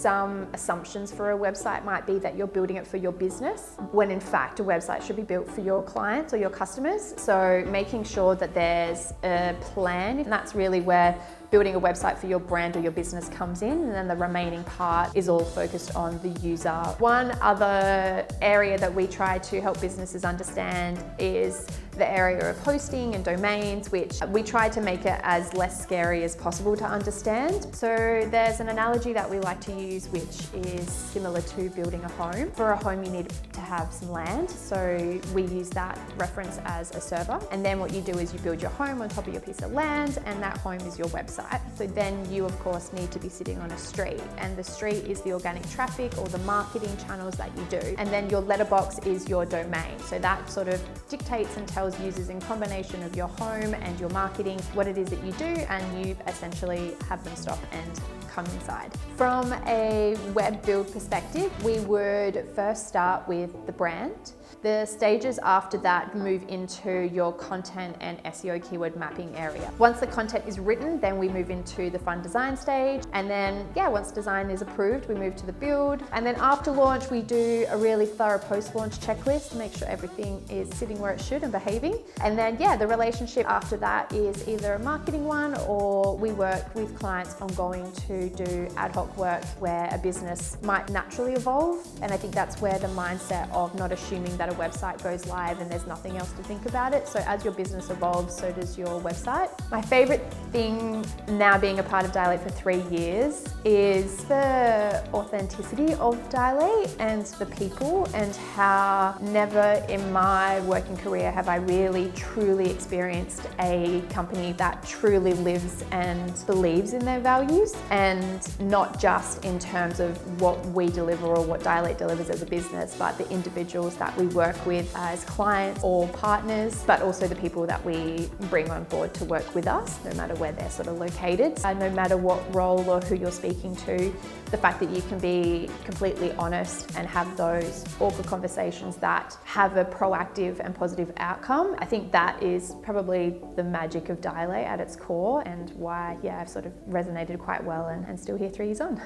some assumptions for a website might be that you're building it for your business, when in fact a website should be built for your clients or your customers. So making sure that there's a plan, and that's really where building a website for your brand or your business comes in, and then the remaining part is all focused on the user. One other area that we try to help businesses understand is the area of hosting and domains, which we try to make it as less scary as possible to understand. So there's an analogy that we like to use, which is similar to building a home. For a home, you need to have some land. So we use that reference as a server. And then what you do is you build your home on top of your piece of land, and that home is your website. So then you, of course, need to be sitting on a street, and the street is the organic traffic or the marketing channels that you do. And then your letterbox is your domain. So that sort of dictates and tells users in combination of your home and your marketing what it is that you do, and you essentially have them stop and come inside. From a web build perspective, we would first start with the brand. The stages after that move into your content and SEO keyword mapping area. Once the content is written, then we move into the fun design stage. And then, once design is approved, we move to the build. And then after launch, we do a really thorough post-launch checklist to make sure everything is sitting where it should and behaving. And then, the relationship after that is either a marketing one, or we work with clients ongoing to do ad hoc work where a business might naturally evolve. And I think that's where the mindset of not assuming that a website goes live and there's nothing else to think about it. So as your business evolves, so does your website. My favorite thing now, being a part of Dilate for 3 years, is the authenticity of Dilate and the people, and how never in my working career have I really truly experienced a company that truly lives and believes in their values, and not just in terms of what we deliver or what Dilate delivers as a business, but the individuals that we work with as clients or partners, but also the people that we bring on board to work with us, no matter where they're sort of located. No matter what role or who you're speaking to, the fact that you can be completely honest and have those awkward conversations that have a proactive and positive outcome, I think that is probably the magic of Dilate at its core, and why, I've sort of resonated quite well and still here 3 years on.